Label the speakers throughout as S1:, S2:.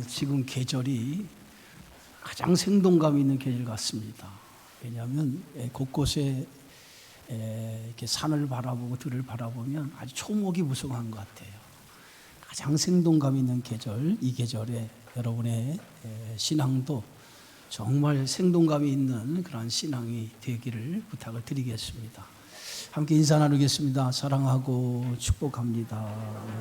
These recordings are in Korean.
S1: 지금 계절이 가장 생동감 있는 계절 같습니다. 왜냐하면 곳곳에 이렇게 산을 바라보고 들을 바라보면 아주 초목이 무성한 것 같아요. 가장 생동감 있는 계절, 이 계절에 여러분의 신앙도 정말 생동감이 있는 그런 신앙이 되기를 부탁을 드리겠습니다. 함께 인사 나누겠습니다. 사랑하고 축복합니다.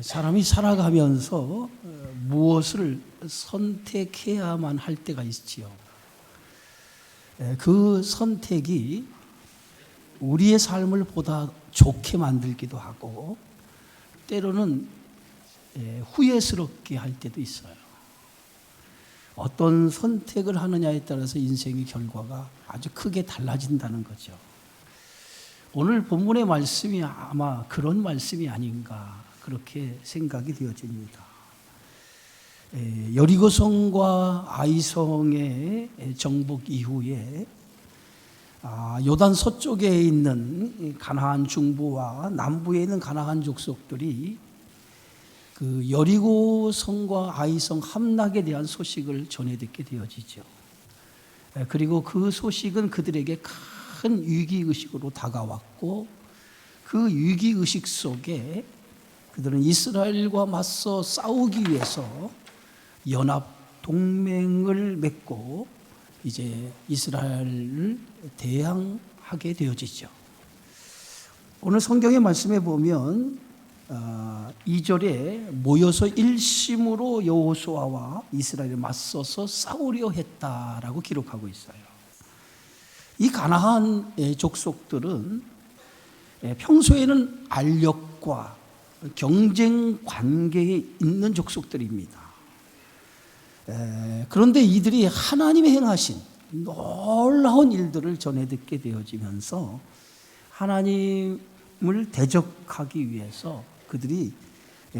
S1: 사람이 살아가면서 무엇을 선택해야만 할 때가 있지요. 그 선택이 우리의 삶을 보다 좋게 만들기도 하고 때로는 후회스럽게 할 때도 있어요. 어떤 선택을 하느냐에 따라서 인생의 결과가 아주 크게 달라진다는 거죠. 오늘 본문의 말씀이 아마 그런 말씀이 아닌가 그렇게 생각이 되어집니다. 여리고성과 아이성의 정복 이후에 요단 서쪽에 있는 가나안 중부와 남부에 있는 가나안 족속들이 그 여리고성과 아이성 함락에 대한 소식을 전해 듣게 되어지죠. 그리고 그 소식은 그들에게 큰 위기의식으로 다가왔고 그 위기의식 속에 그들은 이스라엘과 맞서 싸우기 위해서 연합 동맹을 맺고 이제 이스라엘을 대항하게 되어지죠. 오늘 성경의 말씀에 보면 2절에 모여서 일심으로 여호수아와 이스라엘에 맞서서 싸우려 했다라고 기록하고 있어요. 이 가나안 족속들은 평소에는 알력과 경쟁 관계에 있는 족속들입니다. 그런데 이들이 하나님이 행하신 놀라운 일들을 전해 듣게 되어지면서 하나님을 대적하기 위해서 그들이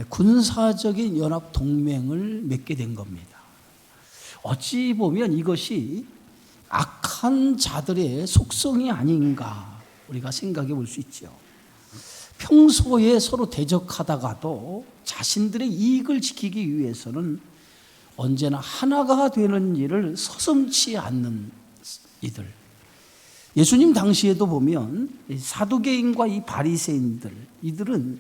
S1: 군사적인 연합 동맹을 맺게 된 겁니다. 어찌 보면 이것이 악한 자들의 속성이 아닌가 우리가 생각해 볼 수 있죠. 평소에 서로 대적하다가도 자신들의 이익을 지키기 위해서는 언제나 하나가 되는 일을 서슴지 않는 이들. 예수님 당시에도 보면 사두개인과 이 바리새인들, 이들은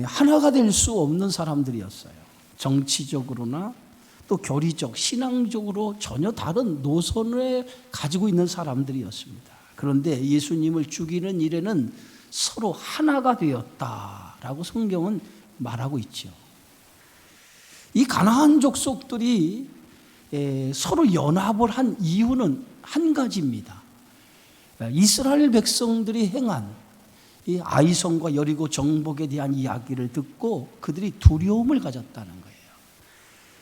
S1: 하나가 될 수 없는 사람들이었어요. 정치적으로나 또 교리적, 신앙적으로 전혀 다른 노선을 가지고 있는 사람들이었습니다. 그런데 예수님을 죽이는 일에는 서로 하나가 되었다라고 성경은 말하고 있죠. 이 가나안 족속들이 서로 연합을 한 이유는 한 가지입니다. 이스라엘 백성들이 행한 이 아이성과 여리고 정복에 대한 이야기를 듣고 그들이 두려움을 가졌다는 거예요.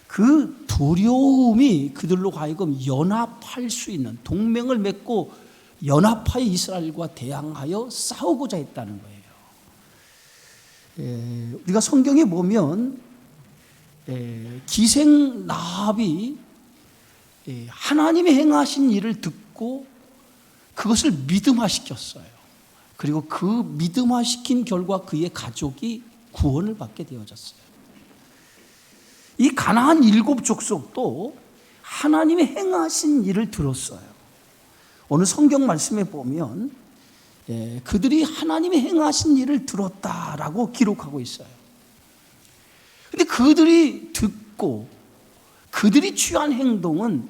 S1: 그 두려움이 그들로 하여금 연합할 수 있는 동맹을 맺고 연합하여 이스라엘과 대항하여 싸우고자 했다는 거예요. 우리가 성경에 보면 기생 라합이 하나님의 행하신 일을 듣고 그것을 믿음화시켰어요. 그리고 그 믿음화시킨 결과 그의 가족이 구원을 받게 되어졌어요. 이 가나안 7족속도 하나님의 행하신 일을 들었어요. 오늘 성경 말씀에 보면 그들이 하나님의 행하신 일을 들었다라고 기록하고 있어요. 근데 그들이 듣고 그들이 취한 행동은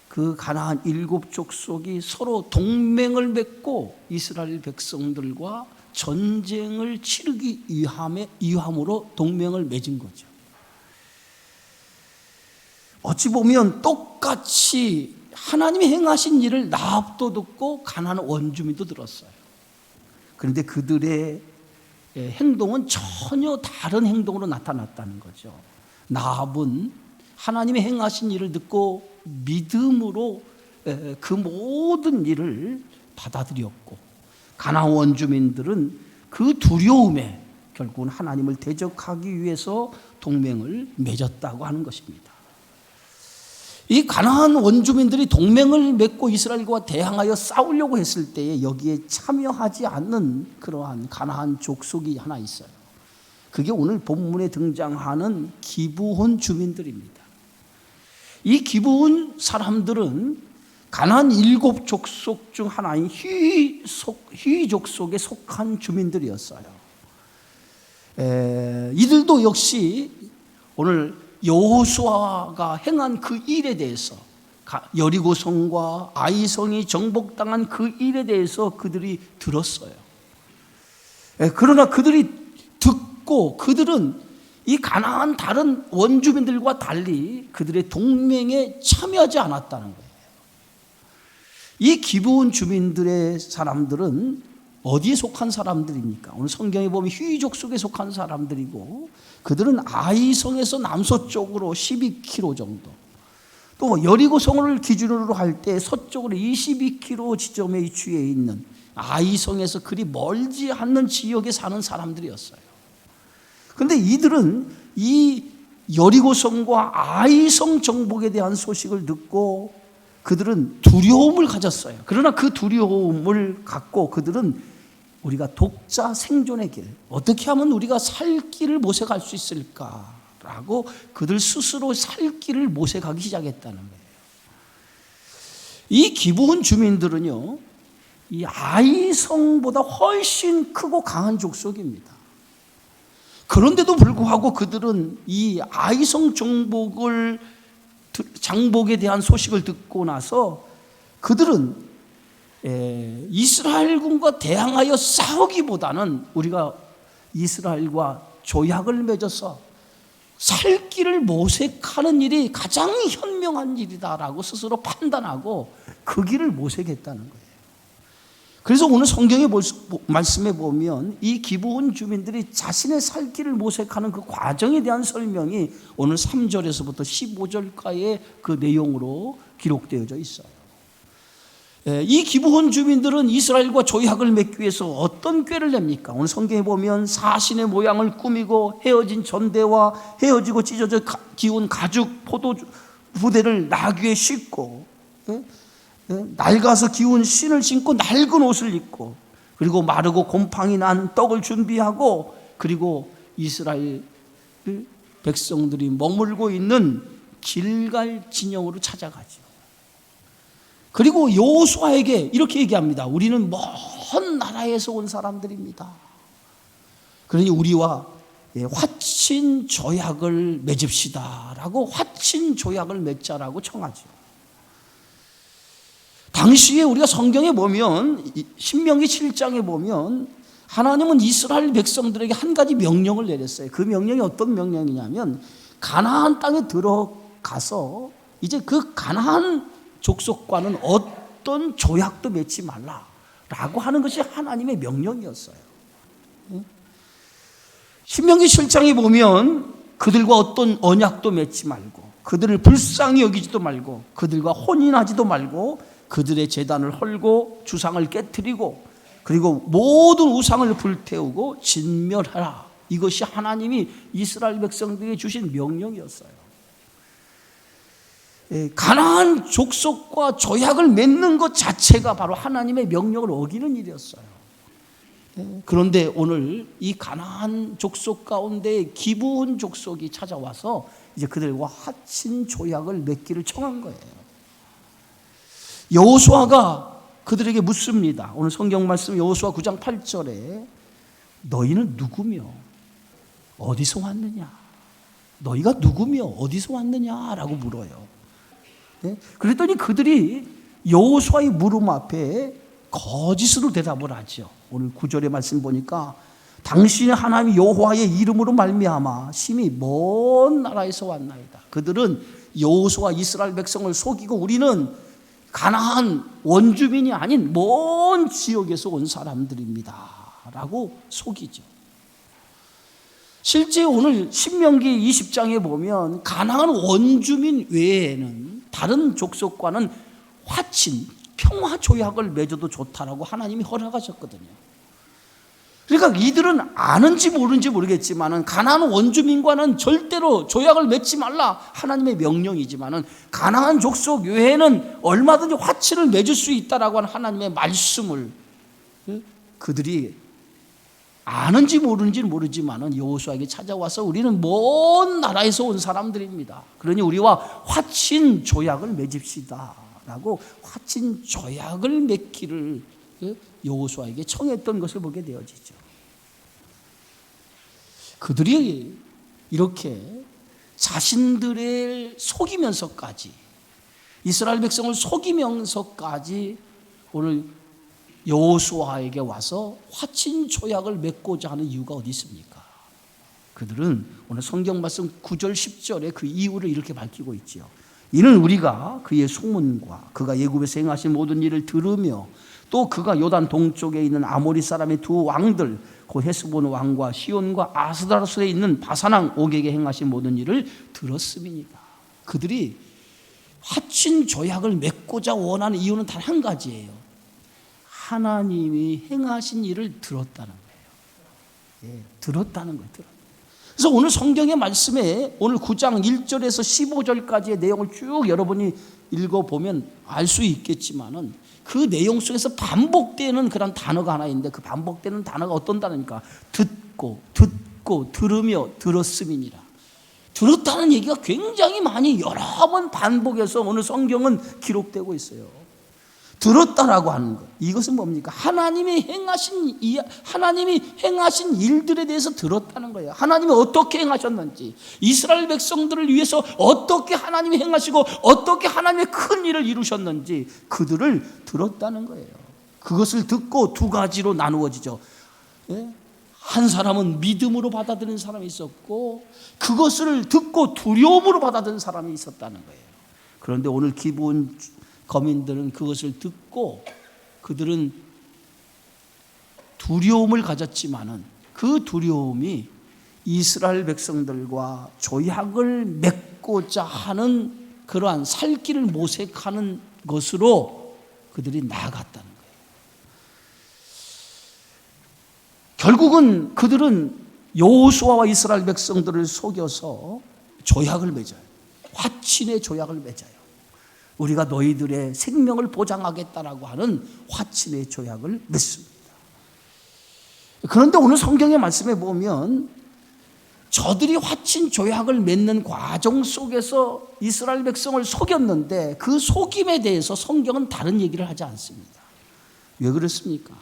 S1: 그 가나안 7족속이 서로 동맹을 맺고 이스라엘 백성들과 전쟁을 치르기 위함으로 동맹을 맺은 거죠. 어찌 보면 똑같이 하나님이 행하신 일을 라합도 듣고 가나안 원주민도 들었어요. 그런데 그들의 행동은 전혀 다른 행동으로 나타났다는 거죠. 라합은 하나님의 행하신 일을 듣고 믿음으로 그 모든 일을 받아들였고 가나안 원주민들은 그 두려움에 결국은 하나님을 대적하기 위해서 동맹을 맺었다고 하는 것입니다. 이 가나안 원주민들이 동맹을 맺고 이스라엘과 대항하여 싸우려고 했을 때에 여기에 참여하지 않는 그러한 가나안 족속이 하나 있어요. 그게 오늘 본문에 등장하는 기브온 주민들입니다. 이 기브온 사람들은 가나안 7 족속 중 하나인 휘 족속에 속한 주민들이었어요. 이들도 역시 오늘 여호수아가 행한 그 일에 대해서, 여리고성과 아이성이 정복당한 그 일에 대해서 그들이 들었어요. 그러나 그들이 듣고 그들은 이 가나안 다른 원주민들과 달리 그들의 동맹에 참여하지 않았다는 거예요. 이 기브온 주민들의 사람들은 어디에 속한 사람들입니까? 오늘 성경에 보면 휘족 속에 속한 사람들이고, 그들은 아이성에서 남서쪽으로 12km 정도, 또 여리고성을 기준으로 할 때 서쪽으로 22km 지점에 위치해 있는 아이성에서 그리 멀지 않는 지역에 사는 사람들이었어요. 그런데 이들은 이 여리고성과 아이성 정복에 대한 소식을 듣고 그들은 두려움을 가졌어요. 그러나 그 두려움을 갖고 그들은 우리가 독자 생존의 길, 어떻게 하면 우리가 살 길을 모색할 수 있을까라고 그들 스스로 살 길을 모색하기 시작했다는 거예요. 이 기브온 주민들은요, 이 아이성보다 훨씬 크고 강한 족속입니다. 그런데도 불구하고 그들은 이 아이성 장복에 대한 소식을 듣고 나서 그들은 이스라엘군과 대항하여 싸우기보다는 우리가 이스라엘과 조약을 맺어서 살 길을 모색하는 일이 가장 현명한 일이다라고 스스로 판단하고 그 길을 모색했다는 거예요. 그래서 오늘 성경의 말씀에 보면 이 기브온 주민들이 자신의 살 길을 모색하는 그 과정에 대한 설명이 오늘 3절에서부터 15절까지의 그 내용으로 기록되어져 있어요. 이 기브온 주민들은 이스라엘과 조약을 맺기 위해서 어떤 꾀를 냅니까? 오늘 성경에 보면 사신의 모양을 꾸미고 헤어진 전대와 헤어지고 찢어져 기운 가죽 포도 부대를 나귀에 싣고, 낡아서 기운 신을 신고 낡은 옷을 입고, 그리고 마르고 곰팡이 난 떡을 준비하고, 그리고 이스라엘 백성들이 머물고 있는 길갈 진영으로 찾아가죠. 그리고 여호수아에게 이렇게 얘기합니다. 우리는 먼 나라에서 온 사람들입니다. 그러니 우리와 화친 조약을 맺읍시다라고 화친 조약을 맺자라고 청하죠. 당시에 우리가 성경에 보면 신명기 7장에 보면 하나님은 이스라엘 백성들에게 한 가지 명령을 내렸어요. 그 명령이 어떤 명령이냐면 가나안 땅에 들어가서 이제 그 가나안 족속과는 어떤 조약도 맺지 말라라고 하는 것이 하나님의 명령이었어요. 신명기 7장에 보면 그들과 어떤 언약도 맺지 말고, 그들을 불쌍히 여기지도 말고, 그들과 혼인하지도 말고, 그들의 제단을 헐고 주상을 깨트리고, 그리고 모든 우상을 불태우고 진멸하라. 이것이 하나님이 이스라엘 백성들에게 주신 명령이었어요. 가나안 족속과 조약을 맺는 것 자체가 바로 하나님의 명령을 어기는 일이었어요. 그런데 오늘 이 가나안 족속 가운데 기브온 족속이 찾아와서 이제 그들과 화친 조약을 맺기를 청한 거예요. 여호수아가 그들에게 묻습니다. 오늘 성경 말씀 여호수아 9장 8절에 너희는 누구며 어디서 왔느냐? 너희가 누구며 어디서 왔느냐라고 물어요. 그랬더니 그들이 여호수아의 물음 앞에 거짓으로 대답을 하죠. 오늘 9절의 말씀 보니까 당신의 하나님 여호와의 이름으로 말미암아 심히 먼 나라에서 왔나이다. 그들은 여호수아 이스라엘 백성을 속이고 우리는 가나안 원주민이 아닌 먼 지역에서 온 사람들입니다 라고 속이죠. 실제 오늘 신명기 20장에 보면 가나안 원주민 외에는 다른 족속과는 화친 평화 조약을 맺어도 좋다라고 하나님이 허락하셨거든요. 그러니까 이들은 아는지 모르는지 모르겠지만은 가나안 원주민과는 절대로 조약을 맺지 말라 하나님의 명령이지만은 가나안 족속 외에는 얼마든지 화친을 맺을 수 있다라고 하는 하나님의 말씀을 그들이 아는지 모르는지는 모르지만은 여호수아에게 찾아와서 우리는 먼 나라에서 온 사람들입니다. 그러니 우리와 화친 조약을 맺읍시다라고 화친 조약을 맺기를 여호수아에게 청했던 것을 보게 되어지죠. 그들이 이렇게 자신들을 속이면서까지 이스라엘 백성을 속이면서까지 오늘 여호수아에게 와서 화친 조약을 맺고자 하는 이유가 어디 있습니까? 그들은 오늘 성경 말씀 9절 10절에 그 이유를 이렇게 밝히고 있지요. 이는 우리가 그의 소문과 그가 애굽에서 행하신 모든 일을 들으며 또 그가 요단 동쪽에 있는 아모리 사람의 두 왕들 곧 헤스본 왕과 시온과 아스다로스에 있는 바산 왕 옥에게 행하신 모든 일을 들었음이니까. 그들이 화친 조약을 맺고자 원하는 이유는 단 한 가지예요. 하나님이 행하신 일을 들었다는 거예요. 들었다는 거예요. 그래서 오늘 성경의 말씀에 오늘 9장 1절에서 15절까지의 내용을 쭉 여러분이 읽어보면 알 수 있겠지만은 그 내용 속에서 반복되는 그런 단어가 하나 있는데 그 반복되는 단어가 어떤 단어입니까? 듣고 들으며 들었음이니라. 들었다는 얘기가 굉장히 많이 여러 번 반복해서 오늘 성경은 기록되고 있어요. 들었다라고 하는 것. 이것은 뭡니까? 하나님이 행하신 일들에 대해서 들었다는 거예요. 하나님이 어떻게 행하셨는지, 이스라엘 백성들을 위해서 어떻게 하나님이 행하시고 어떻게 하나님의 큰 일을 이루셨는지 그들을 들었다는 거예요. 그것을 듣고 두 가지로 나누어지죠. 한 사람은 믿음으로 받아들이는 사람이 있었고 그것을 듣고 두려움으로 받아들이는 사람이 있었다는 거예요. 그런데 오늘 기브온 거민들은 그것을 듣고 그들은 두려움을 가졌지만은 그 두려움이 이스라엘 백성들과 조약을 맺고자 하는 그러한 살 길을 모색하는 것으로 그들이 나아갔다는 거예요. 결국은 그들은 여호수아와 이스라엘 백성들을 속여서 조약을 맺어요. 화친의 조약을 맺어요. 우리가 너희들의 생명을 보장하겠다라고 하는 화친의 조약을 맺습니다. 그런데 오늘 성경의 말씀에 보면 저들이 화친 조약을 맺는 과정 속에서 이스라엘 백성을 속였는데 그 속임에 대해서 성경은 다른 얘기를 하지 않습니다. 왜 그렇습니까?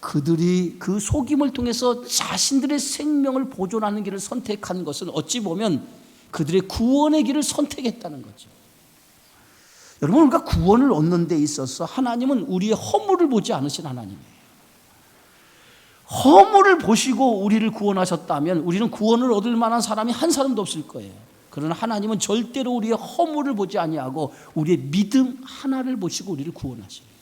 S1: 그들이 그 속임을 통해서 자신들의 생명을 보존하는 길을 선택한 것은 어찌 보면 그들의 구원의 길을 선택했다는 거죠. 여러분, 우리가 구원을 얻는 데 있어서 하나님은 우리의 허물을 보지 않으신 하나님이에요. 허물을 보시고 우리를 구원하셨다면 우리는 구원을 얻을 만한 사람이 한 사람도 없을 거예요. 그러나 하나님은 절대로 우리의 허물을 보지 아니하고 우리의 믿음 하나를 보시고 우리를 구원하십니다.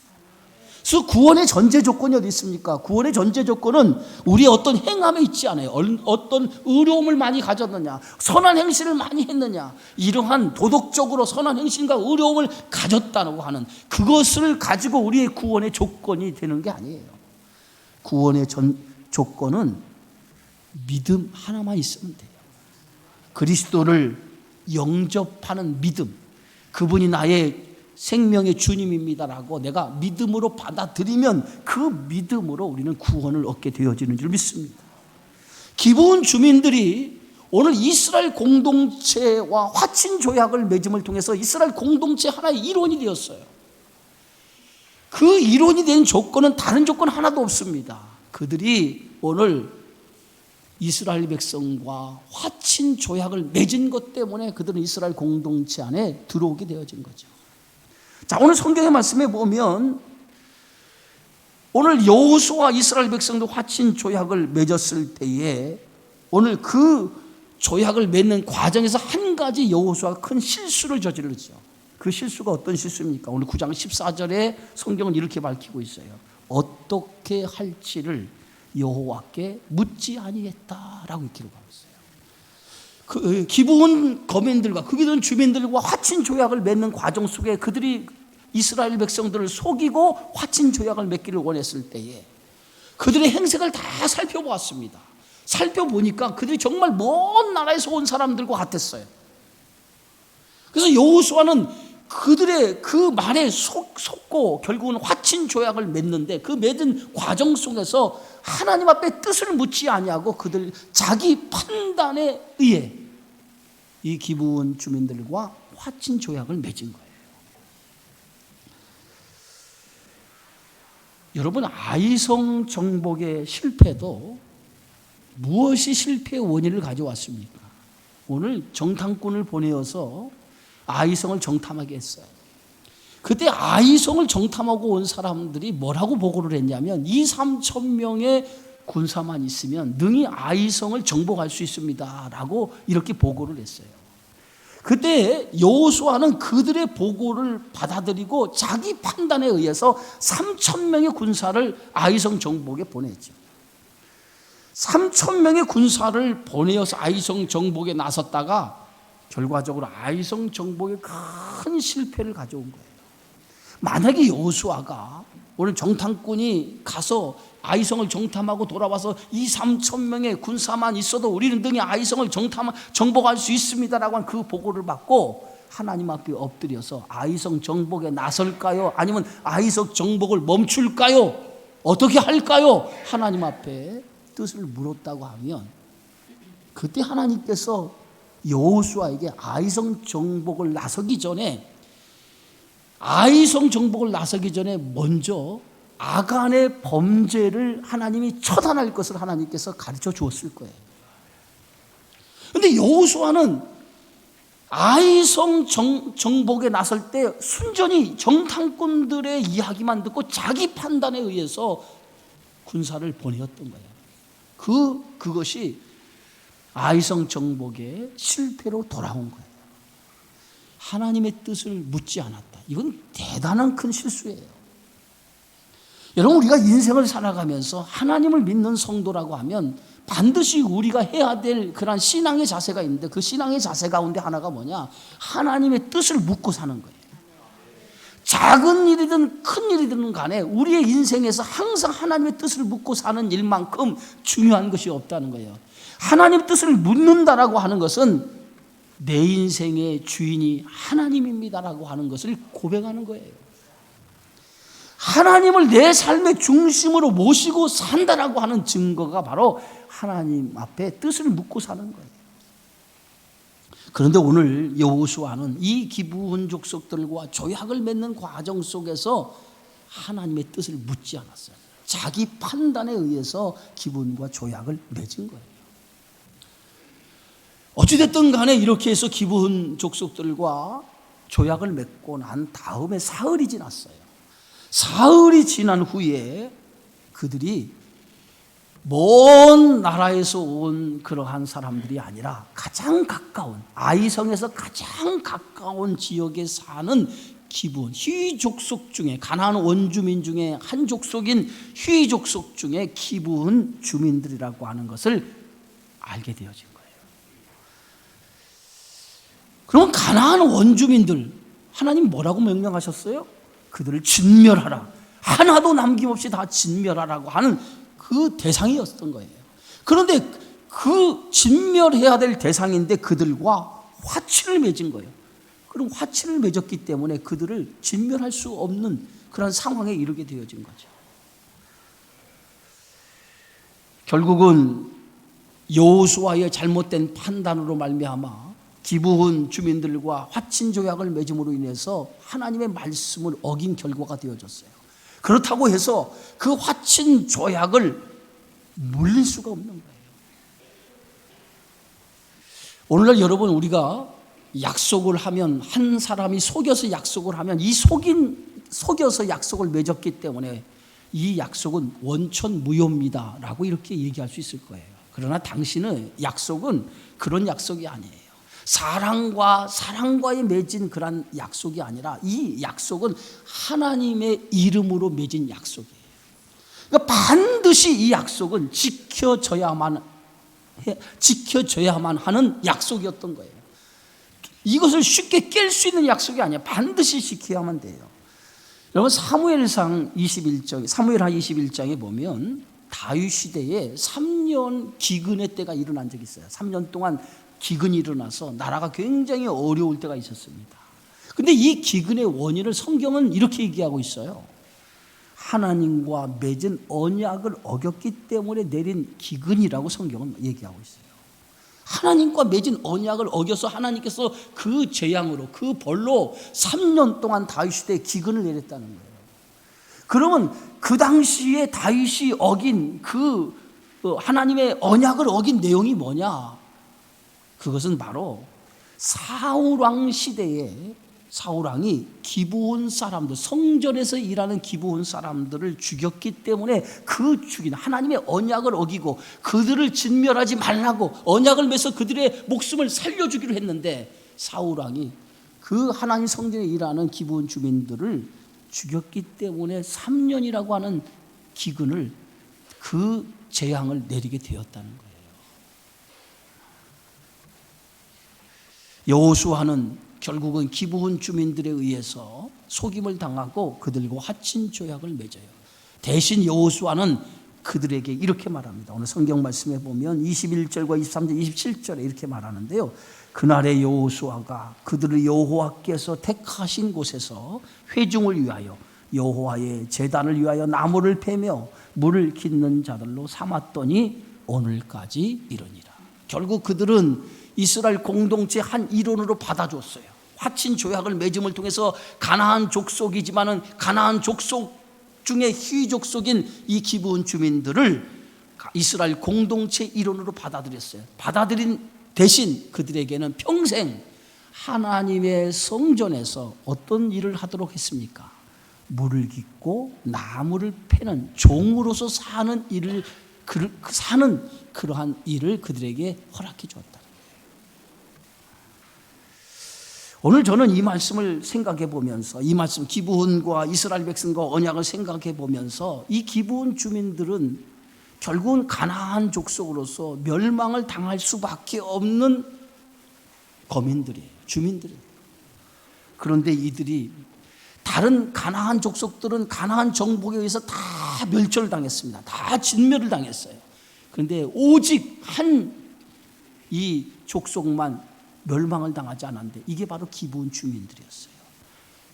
S1: 그래서 구원의 전제 조건이 어디 있습니까? 구원의 전제 조건은 우리의 어떤 행함에 있지 않아요. 어떤 의로움을 많이 가졌느냐, 선한 행실을 많이 했느냐, 이러한 도덕적으로 선한 행실과 의로움을 가졌다고 하는 그것을 가지고 우리의 구원의 조건이 되는 게 아니에요. 구원의 조건은 믿음 하나만 있으면 돼요. 그리스도를 영접하는 믿음, 그분이 나의 생명의 주님입니다라고 내가 믿음으로 받아들이면 그 믿음으로 우리는 구원을 얻게 되어지는 줄 믿습니다. 기브온 주민들이 오늘 이스라엘 공동체와 화친 조약을 맺음을 통해서 이스라엘 공동체 하나의 일원이 되었어요. 그 일원이 된 조건은 다른 조건 하나도 없습니다. 그들이 오늘 이스라엘 백성과 화친 조약을 맺은 것 때문에 그들은 이스라엘 공동체 안에 들어오게 되어진 거죠. 자, 오늘 성경의 말씀에 보면 오늘 여호수아와 이스라엘 백성도 화친 조약을 맺었을 때에 오늘 그 조약을 맺는 과정에서 한 가지 여호수아가 큰 실수를 저지르죠. 그 실수가 어떤 실수입니까? 오늘 9장 14절에 성경은 이렇게 밝히고 있어요. 어떻게 할지를 여호와께 묻지 아니했다라고 기록하고 있어요. 그 기브온 거민들과 그 기브온 주민들과 화친 조약을 맺는 과정 속에 그들이 이스라엘 백성들을 속이고 화친 조약을 맺기를 원했을 때에 그들의 행색을 다 살펴보았습니다. 살펴보니까 그들이 정말 먼 나라에서 온 사람들과 같았어요. 그래서 여호수아는 그들의 그 말에 속고 결국은 화친 조약을 맺는데, 그 맺은 과정 속에서 하나님 앞에 뜻을 묻지 아니하고 그들 자기 판단에 의해 이 기브온 주민들과 화친 조약을 맺은 거예요. 여러분, 아이성 정복의 실패도 무엇이 실패의 원인을 가져왔습니까? 오늘 정탐꾼을 보내어서 아이성을 정탐하게 했어요. 그때 아이성을 정탐하고 온 사람들이 뭐라고 보고를 했냐면 2-3천 명의 군사만 있으면 능히 아이성을 정복할 수 있습니다 라고 이렇게 보고를 했어요. 그때 여호수아는 그들의 보고를 받아들이고 자기 판단에 의해서 3천 명의 군사를 아이성 정복에 보냈죠. 3천 명의 군사를 보내어서 아이성 정복에 나섰다가 결과적으로 아이성 정복에 큰 실패를 가져온 거예요. 만약에 여호수아가 오늘 정탐꾼이 가서 아이성을 정탐하고 돌아와서 2-3천 명의 군사만 있어도 우리는 등에 아이성을 정복할 수 있습니다라고 한 그 보고를 받고 하나님 앞에 엎드려서 아이성 정복에 나설까요? 아니면 아이성 정복을 멈출까요? 어떻게 할까요? 하나님 앞에 뜻을 물었다고 하면, 그때 하나님께서 여호수아에게 아이성 정복을 나서기 전에 먼저 아간의 범죄를 하나님이 처단할 것을 하나님께서 가르쳐 주었을 거예요. 그런데 여호수아는 아이성 정복에 나설 때 순전히 정탐꾼들의 이야기만 듣고 자기 판단에 의해서 군사를 보내었던 거예요. 그것이 아이성 정복의 실패로 돌아온 거예요. 하나님의 뜻을 묻지 않았다. 이건 대단한 큰 실수예요. 여러분, 우리가 인생을 살아가면서 하나님을 믿는 성도라고 하면 반드시 우리가 해야 될 그런 신앙의 자세가 있는데, 그 신앙의 자세 가운데 하나가 뭐냐? 하나님의 뜻을 묻고 사는 거예요. 작은 일이든 큰 일이든 간에 우리의 인생에서 항상 하나님의 뜻을 묻고 사는 일만큼 중요한 것이 없다는 거예요. 하나님의 뜻을 묻는다라고 하는 것은 내 인생의 주인이 하나님입니다라고 하는 것을 고백하는 거예요. 하나님을 내 삶의 중심으로 모시고 산다라고 하는 증거가 바로 하나님 앞에 뜻을 묻고 사는 거예요. 그런데 오늘 여호수아는 이 기브온 족속들과 조약을 맺는 과정 속에서 하나님의 뜻을 묻지 않았어요. 자기 판단에 의해서 기브온과 조약을 맺은 거예요. 어찌됐든 간에 이렇게 해서 기브온 족속들과 조약을 맺고 난 다음에 사흘이 지났어요. 사흘이 지난 후에 그들이 먼 나라에서 온 그러한 사람들이 아니라 가장 가까운, 아이성에서 가장 가까운 지역에 사는 기브온 휘 족속 중에, 가나안 원주민 중에 한 족속인 휘 족속 중에 기브온 주민들이라고 하는 것을 알게 되어진 거예요. 그럼 가나안 원주민들, 하나님 뭐라고 명령하셨어요? 그들을 진멸하라, 하나도 남김없이 다 진멸하라고 하는 그 대상이었던 거예요. 그런데 그 진멸해야 될 대상인데 그들과 화친을 맺은 거예요. 그럼 화친을 맺었기 때문에 그들을 진멸할 수 없는 그런 상황에 이르게 되어진 거죠. 결국은 여호수아의 잘못된 판단으로 말미암아 기브온 주민들과 화친 조약을 맺음으로 인해서 하나님의 말씀을 어긴 결과가 되어졌어요. 그렇다고 해서 그 화친 조약을 물릴 수가 없는 거예요. 오늘날 여러분, 우리가 약속을 하면, 한 사람이 속여서 약속을 하면 이 속여서 약속을 맺었기 때문에 이 약속은 원천 무효입니다 라고 이렇게 얘기할 수 있을 거예요. 그러나 당신의 약속은 그런 약속이 아니에요. 사랑과의 맺은 그런 약속이 아니라 이 약속은 하나님의 이름으로 맺은 약속이에요. 그러니까 반드시 이 약속은 지켜져야만 하는 약속이었던 거예요. 이것을 쉽게 깰 수 있는 약속이 아니에요. 반드시 지켜야만 돼요. 여러분, 사무엘하 21장에 보면 다윗 시대에 3년 기근의 때가 일어난 적이 있어요. 3년 동안 기근이 일어나서 나라가 굉장히 어려울 때가 있었습니다. 근데 이 기근의 원인을 성경은 이렇게 얘기하고 있어요. 하나님과 맺은 언약을 어겼기 때문에 내린 기근이라고 성경은 얘기하고 있어요. 하나님과 맺은 언약을 어겨서 하나님께서 그 재앙으로, 그 벌로 3년 동안 다윗 시대에 기근을 내렸다는 거예요. 그러면 그 당시에 다윗이 어긴 그 하나님의 언약을 어긴 내용이 뭐냐? 그것은 바로 사울왕 시대에 사울왕이 기브온 사람들, 성전에서 일하는 기브온 사람들을 죽였기 때문에 그 죽인 하나님의 언약을 어기고 그들을 진멸하지 말라고 언약을 맺어 그들의 목숨을 살려주기로 했는데 사울왕이 그 하나님 성전에 일하는 기브온 주민들을 죽였기 때문에 3년이라고 하는 기근을, 그 재앙을 내리게 되었다는 거예요. 여호수아는 결국은 기브온 주민들에 의해서 속임을 당하고 그들과 화친 조약을 맺어요. 대신 여호수아는 그들에게 이렇게 말합니다. 오늘 성경 말씀에 보면 21절과 23절, 27절에 이렇게 말하는데요. 그날의 여호수아가 그들을 여호와께서 택하신 곳에서 회중을 위하여 여호와의 제단을 위하여 나무를 패며 물을 깃는 자들로 삼았더니 오늘까지 이르니라. 결국 그들은 이스라엘 공동체 한 일원으로 받아줬어요. 화친 조약을 맺음을 통해서 가나안 족속이지만은 가나안 족속 중에 희족속인 이 기브온 주민들을 이스라엘 공동체 일원으로 받아들였어요. 받아들인 대신 그들에게는 평생 하나님의 성전에서 어떤 일을 하도록 했습니까? 물을 깃고 나무를 패는 종으로서 사는 일을, 사는 그러한 일을 그들에게 허락해 주었다. 오늘 저는 이 말씀을 생각해 보면서, 이 말씀 기브온과 이스라엘 백성과 언약을 생각해 보면서, 이 기브온 주민들은 결국은 가나안 족속으로서 멸망을 당할 수밖에 없는 거민들이에요. 주민들이에요. 그런데 이들이 다른 가나안 족속들은 가나안 정복에 의해서 다 멸절당했습니다. 다 진멸을 당했어요. 그런데 오직 한 이 족속만 멸망을 당하지 않았는데 이게 바로 기브온 주민들이었어요.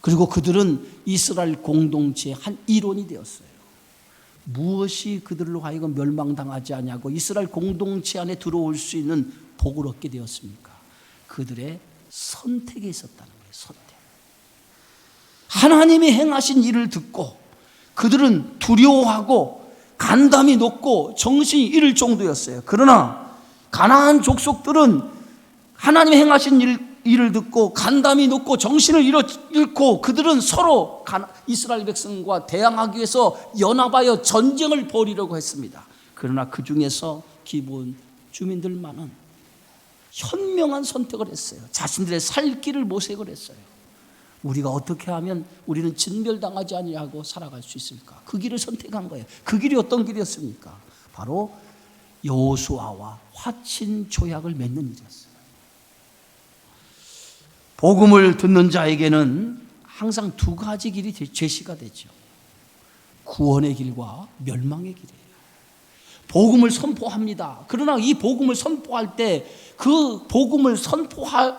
S1: 그리고 그들은 이스라엘 공동체의 한 일원이 되었어요. 무엇이 그들로 하여금 멸망당하지 않냐고 이스라엘 공동체 안에 들어올 수 있는 복을 얻게 되었습니까? 그들의 선택에 있었다는 거예요. 선택. 하나님이 행하신 일을 듣고 그들은 두려워하고 간담이 높고 정신이 잃을 정도였어요. 그러나 가나안 족속들은 하나님이 행하신 일을 듣고 간담이 높고 정신을 잃고 그들은 서로 이스라엘 백성과 대항하기 위해서 연합하여 전쟁을 벌이려고 했습니다. 그러나 그 중에서 기브온 주민들만은 현명한 선택을 했어요. 자신들의 살 길을 모색을 했어요. 우리가 어떻게 하면 우리는 진멸당하지 아니하고 살아갈 수 있을까? 그 길을 선택한 거예요. 그 길이 어떤 길이었습니까? 바로 여호수아와 화친 조약을 맺는 일이었어요. 복음을 듣는 자에게는 항상 두 가지 길이 제시가 되죠. 구원의 길과 멸망의 길이에요. 복음을 선포합니다. 그러나 이 복음을 선포할 때 그 복음을 선포할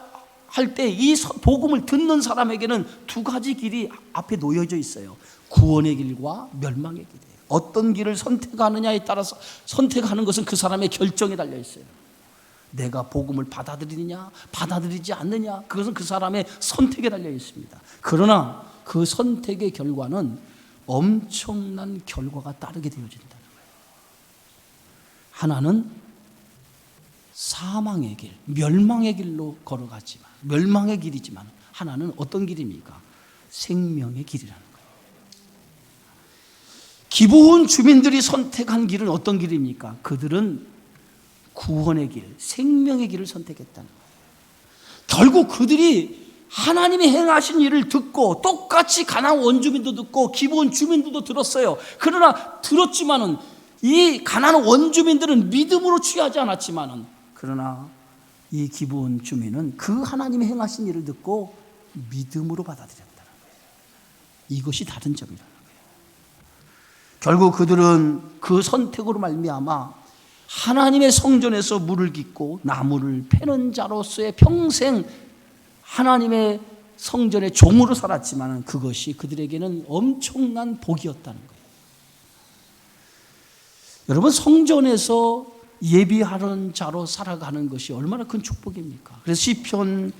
S1: 때 이 복음을 듣는 사람에게는 두 가지 길이 앞에 놓여져 있어요. 구원의 길과 멸망의 길이에요. 어떤 길을 선택하느냐에 따라서 선택하는 것은 그 사람의 결정에 달려 있어요. 내가 복음을 받아들이느냐 받아들이지 않느냐 그것은 그 사람의 선택에 달려 있습니다. 그러나 그 선택의 결과는 엄청난 결과가 따르게 되어진다는 거예요. 하나는 사망의 길, 멸망의 길로 걸어가지만 멸망의 길이지만 하나는 어떤 길입니까? 생명의 길이라는 거예요. 기브온 주민들이 선택한 길은 어떤 길입니까? 그들은 구원의 길, 생명의 길을 선택했다는 거예요. 결국 그들이 하나님이 행하신 일을 듣고 똑같이 가나안 원주민도 듣고 기브온 주민들도 들었어요. 그러나 들었지만은 이 가나안 원주민들은 믿음으로 취하지 않았지만은 그러나 이 기브온 주민은 그 하나님이 행하신 일을 듣고 믿음으로 받아들였다는 거예요. 이것이 다른 점이라는 거예요. 결국 그들은 그 선택으로 말미암아 하나님의 성전에서 물을 깃고 나무를 패는 자로서의 평생 하나님의 성전의 종으로 살았지만 그것이 그들에게는 엄청난 복이었다는 거예요. 여러분, 성전에서 예비하는 자로 살아가는 것이 얼마나 큰 축복입니까? 그래서 시편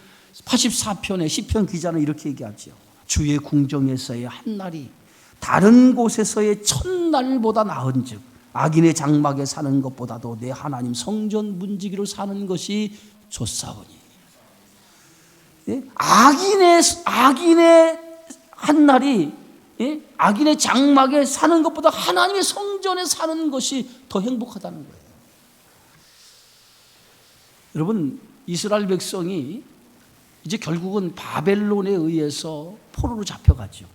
S1: 84편의 시편 기자는 이렇게 얘기하죠. 주의 궁정에서의 한 날이 다른 곳에서의 첫날보다 나은즉 악인의 장막에 사는 것보다도 내 하나님 성전 문지기로 사는 것이 좋사오니. 예? 악인의 한 날이, 예? 악인의 장막에 사는 것보다 하나님의 성전에 사는 것이 더 행복하다는 거예요. 여러분, 이스라엘 백성이 이제 결국은 바벨론에 의해서 포로로 잡혀가죠.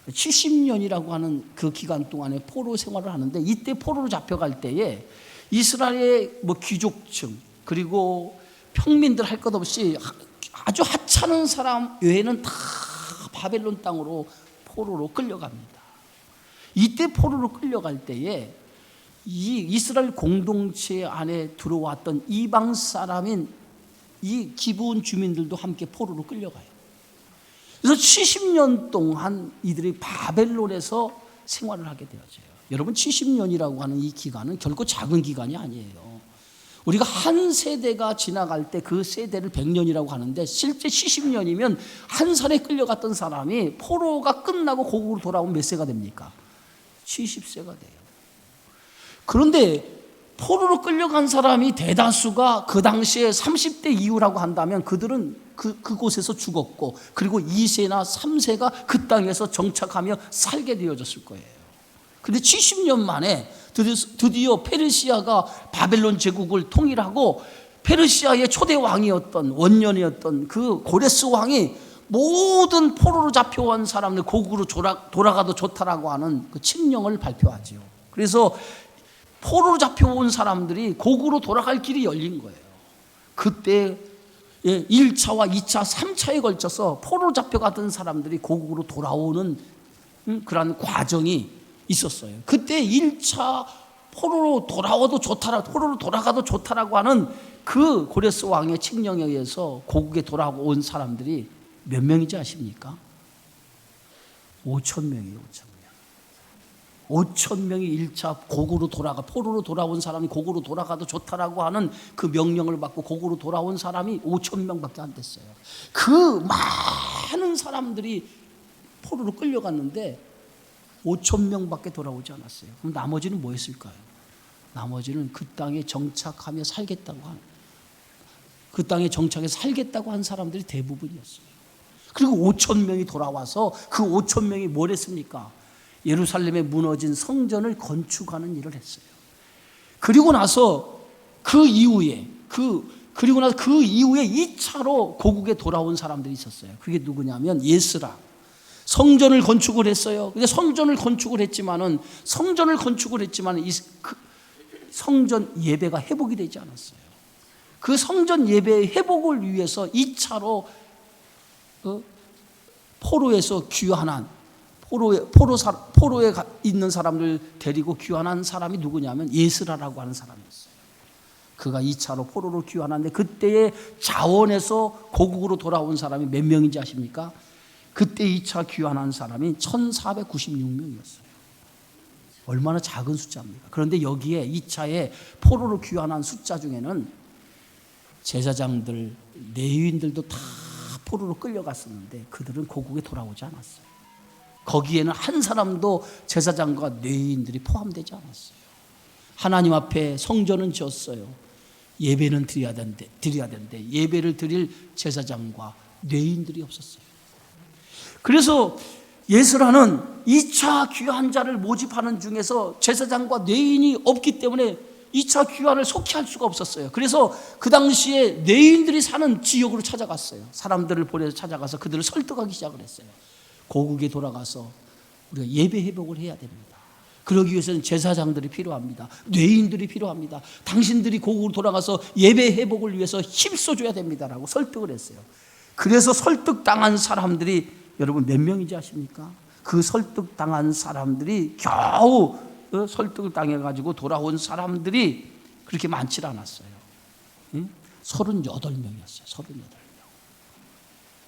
S1: 70년이라고 하는 그 기간 동안에 포로 생활을 하는데, 이때 포로로 잡혀갈 때에 이스라엘의 귀족층 그리고 평민들 할 것 없이 아주 하찮은 사람 외에는 다 바벨론 땅으로 포로로 끌려갑니다. 이때 포로로 끌려갈 때에 이 이스라엘 공동체 안에 들어왔던 이방 사람인 이 기브온 주민들도 함께 포로로 끌려가요. 그래서 70년 동안 이들이 바벨론에서 생활을 하게 되어져요. 여러분, 70년이라고 하는 이 기간은 결코 작은 기간이 아니에요. 우리가 한 세대가 지나갈 때 그 세대를 100년이라고 하는데, 실제 70년이면 한 살에 끌려갔던 사람이 포로가 끝나고 고국으로 돌아오면 몇 세가 됩니까? 70세가 돼요. 그런데 포로로 끌려간 사람이 대다수가 그 당시에 30대 이후라고 한다면 그들은 그곳에서 죽었고, 그리고 2세나 3세가 그 땅에서 정착하며 살게 되어졌을 거예요. 그런데 70년 만에 드디어 페르시아가 바벨론 제국을 통일하고, 페르시아의 초대 왕이었던 원년이었던 그 고레스 왕이 모든 포로로 잡혀온 사람들 고국으로 돌아가도 좋다라고 하는 그 칙령을 발표하지요. 그래서 포로로 잡혀온 사람들이 고국으로 돌아갈 길이 열린 거예요. 그때 1차와 2차, 3차에 걸쳐서 포로로 잡혀가던 사람들이 고국으로 돌아오는 그런 과정이 있었어요. 그때 1차 포로로 돌아와도 좋다라, 포로로 돌아가도 좋다라고 하는 그 고레스 왕의 칙령에 의해서 고국에 돌아온 사람들이 몇 명인지 아십니까? 5천 명이에요. 5천 명이 1차 고국으로 포로로 돌아온 사람이 고국으로 돌아가도 좋다라고 하는 그 명령을 받고 고국으로 돌아온 사람이 5천 명밖에 안 됐어요. 그 많은 사람들이 포로로 끌려갔는데 5천 명밖에 돌아오지 않았어요. 그럼 나머지는 뭐 했을까요? 나머지는 그 땅에 정착하며 살겠다고 그 땅에 정착해서 살겠다고 한 사람들이 대부분이었어요. 그리고 5천 명이 돌아와서 그 5천 명이 뭘 했습니까? 예루살렘에 무너진 성전을 건축하는 일을 했어요. 그리고 나서 그 이후에 2차로 고국에 돌아온 사람들이 있었어요. 그게 누구냐면 예스라. 성전을 건축을 했어요. 근데 성전을 건축을 했지만은 성전 예배가 회복이 되지 않았어요. 그 성전 예배의 회복을 위해서 2차로 포로에서 귀환한 포로에 있는 사람들 데리고 귀환한 사람이 누구냐면 예스라라고 하는 사람이었어요. 그가 2차로 포로로 귀환하는데 그때의 자원에서 고국으로 돌아온 사람이 몇 명인지 아십니까? 그때 2차 귀환한 사람이 1496명이었어요. 얼마나 작은 숫자입니까? 그런데 여기에 2차에 포로로 귀환한 숫자 중에는 제사장들, 레위인들도 다 포로로 끌려갔었는데 그들은 고국에 돌아오지 않았어요. 거기에는 한 사람도 제사장과 레위인들이 포함되지 않았어요. 하나님 앞에 성전은 지었어요. 예배는 드려야 되는데 예배를 드릴 제사장과 레위인들이 없었어요. 그래서 예스라는 2차 귀환자를 모집하는 중에서 제사장과 레위인이 없기 때문에 2차 귀환을 속히 할 수가 없었어요. 그래서 그 당시에 레위인들이 사는 지역으로 찾아갔어요. 사람들을 보내서 찾아가서 그들을 설득하기 시작을 했어요. 고국에 돌아가서 우리가 예배 회복을 해야 됩니다. 그러기 위해서는 제사장들이 필요합니다. 레위인들이 필요합니다. 당신들이 고국으로 돌아가서 예배 회복을 위해서 힘써줘야 됩니다라고 설득을 했어요. 그래서 설득당한 사람들이 여러분 몇 명인지 아십니까? 그 설득당한 사람들이 겨우 설득을 당해가지고 돌아온 사람들이 그렇게 많지 않았어요. 38명이었어요.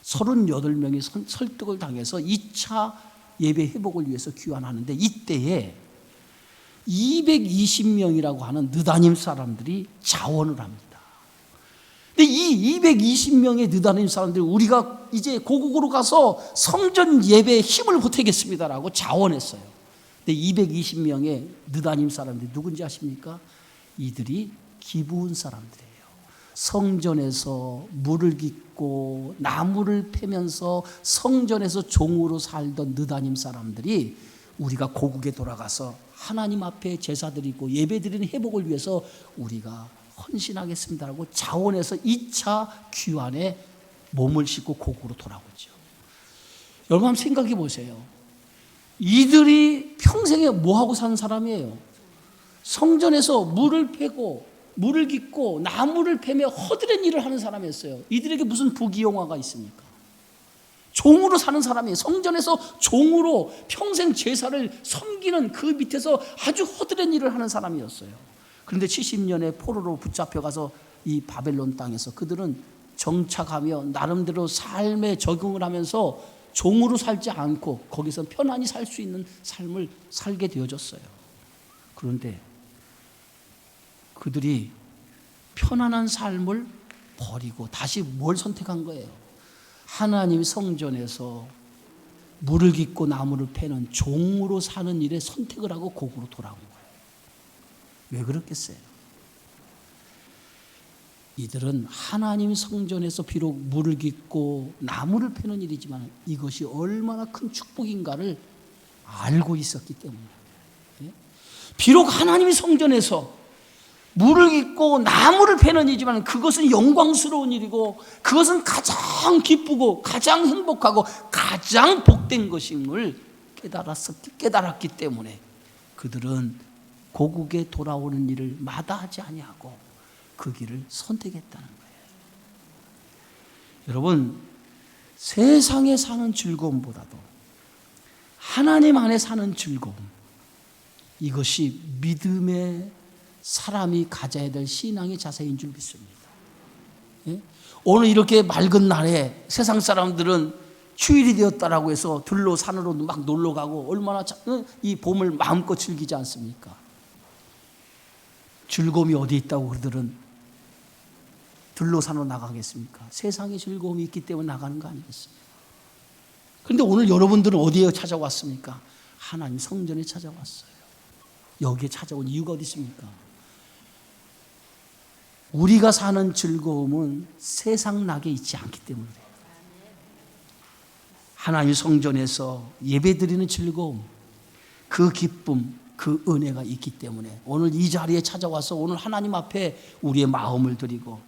S1: 38명이 설득을 당해서 2차 예배 회복을 위해서 귀환하는데, 이때에 220명이라고 하는 느다님 사람들이 자원을 합니다. 근데 이 220명의 느다님 사람들이 우리가 이제 고국으로 가서 성전 예배에 힘을 보태겠습니다라고 자원했어요. 근데 220명의 느다님 사람들이 누군지 아십니까? 이들이 기브온 사람들이에요. 성전에서 물을 깃고 나무를 패면서 성전에서 종으로 살던 느다님 사람들이 우리가 고국에 돌아가서 하나님 앞에 제사드리고 예배드리는 회복을 위해서 우리가 헌신하겠습니다라고 자원해서 2차 귀환에 몸을 싣고 고국으로 돌아오죠. 여러분 한번 생각해 보세요. 이들이 평생에 뭐하고 산 사람이에요? 성전에서 물을 패고 물을 깃고 나무를 패며 허드렛 일을 하는 사람이었어요. 이들에게 무슨 부귀영화가 있습니까? 종으로 사는 사람이에요. 성전에서 종으로 평생 제사를 섬기는 그 밑에서 아주 허드렛 일을 하는 사람이었어요. 그런데 70년의 포로로 붙잡혀가서 이 바벨론 땅에서 그들은 정착하며 나름대로 삶에 적응을 하면서 종으로 살지 않고 거기서 편안히 살 수 있는 삶을 살게 되어졌어요. 그런데 그들이 편안한 삶을 버리고 다시 뭘 선택한 거예요? 하나님 성전에서 물을 깃고 나무를 패는 종으로 사는 일에 선택을 하고 고국으로 돌아온 거예요. 왜 그렇겠어요? 이들은 하나님 성전에서 비록 물을 깃고 나무를 패는 일이지만 이것이 얼마나 큰 축복인가를 알고 있었기 때문입니다. 비록 하나님 성전에서 물을 깃고 나무를 패는 일이지만 그것은 영광스러운 일이고 그것은 가장 기쁘고 가장 행복하고 가장 복된 것임을 깨달았기 때문에 그들은 고국에 돌아오는 일을 마다하지 아니하고 그 길을 선택했다는 거예요. 여러분, 세상에 사는 즐거움보다도 하나님 안에 사는 즐거움, 이것이 믿음의 사람이 가져야 될 신앙의 자세인 줄 믿습니다. 오늘 이렇게 맑은 날에 세상 사람들은 휴일이 되었다라고 해서 들로 산으로 막 놀러 가고 얼마나 이 봄을 마음껏 즐기지 않습니까? 즐거움이 어디 있다고 그들은 들로 산으로 나가겠습니까? 세상에 즐거움이 있기 때문에 나가는 거 아니겠습니까? 그런데 오늘 여러분들은 어디에 찾아왔습니까? 하나님 성전에 찾아왔어요. 여기에 찾아온 이유가 어디 있습니까? 우리가 사는 즐거움은 세상 낙에 있지 않기 때문에 하나님 성전에서 예배드리는 즐거움, 그 기쁨, 그 은혜가 있기 때문에 오늘 이 자리에 찾아와서 오늘 하나님 앞에 우리의 마음을 드리고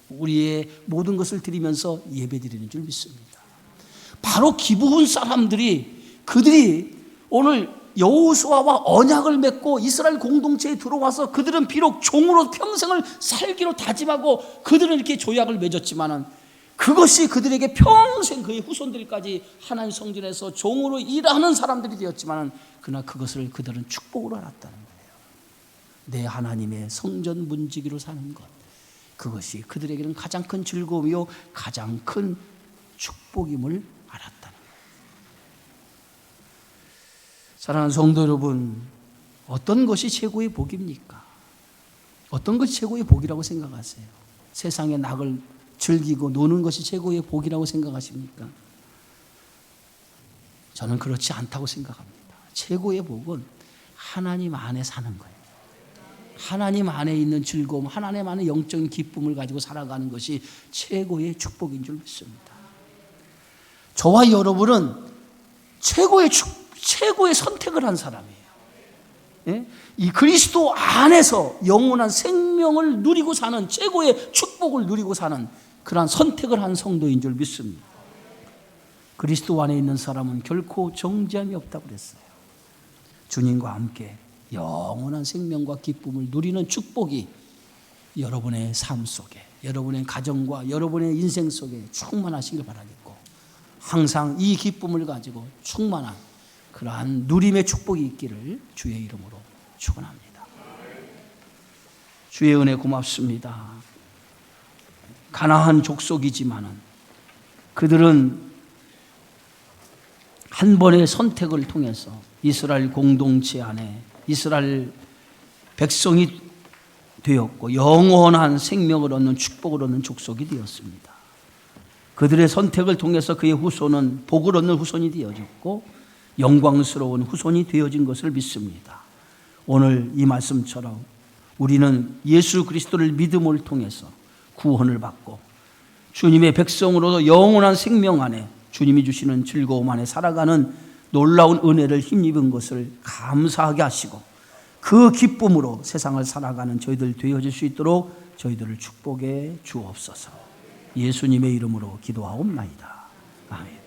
S1: 우리의 모든 것을 드리면서 예배드리는 줄 믿습니다. 바로 기브온 사람들이 그들이 오늘 여호수아와 언약을 맺고 이스라엘 공동체에 들어와서 그들은 비록 종으로 평생을 살기로 다짐하고 그들은 이렇게 조약을 맺었지만은 그것이 그들에게 평생 그의 후손들까지 하나님 성전에서 종으로 일하는 사람들이 되었지만은 그러나 그것을 그들은 축복으로 알았다는 거예요. 내 하나님의 성전 문지기로 사는 것, 그것이 그들에게는 가장 큰 즐거움이요 가장 큰 축복임을 알았다는 거예요. 사랑하는 성도 여러분, 어떤 것이 최고의 복입니까? 어떤 것이 최고의 복이라고 생각하세요? 세상의 낙을 즐기고 노는 것이 최고의 복이라고 생각하십니까? 저는 그렇지 않다고 생각합니다. 최고의 복은 하나님 안에 사는 거예요. 하나님 안에 있는 즐거움, 하나님 안에 영적인 기쁨을 가지고 살아가는 것이 최고의 축복인 줄 믿습니다. 저와 여러분은 최고의 선택을 한 사람이에요. 이 그리스도 안에서 영원한 생명을 누리고 사는, 최고의 축복을 누리고 사는 그러한 선택을 한 성도인 줄 믿습니다. 그리스도 안에 있는 사람은 결코 정죄함이 없다고 그랬어요. 주님과 함께 영원한 생명과 기쁨을 누리는 축복이 여러분의 삶 속에, 여러분의 가정과 여러분의 인생 속에 충만하시길 바라겠고, 항상 이 기쁨을 가지고 충만한 그러한 누림의 축복이 있기를 주의 이름으로 축원합니다. 주의 은혜 고맙습니다. 가나안 족속이지만은 그들은 한 번의 선택을 통해서 이스라엘 공동체 안에 이스라엘 백성이 되었고 영원한 생명을 얻는 축복을 얻는 족속이 되었습니다. 그들의 선택을 통해서 그의 후손은 복을 얻는 후손이 되어졌고 영광스러운 후손이 되어진 것을 믿습니다. 오늘 이 말씀처럼 우리는 예수 그리스도를 믿음을 통해서 구원을 받고 주님의 백성으로도 영원한 생명 안에 주님이 주시는 즐거움 안에 살아가는 놀라운 은혜를 힘입은 것을 감사하게 하시고 그 기쁨으로 세상을 살아가는 저희들 되어질 수 있도록 저희들을 축복해 주옵소서. 예수님의 이름으로 기도하옵나이다. 아멘.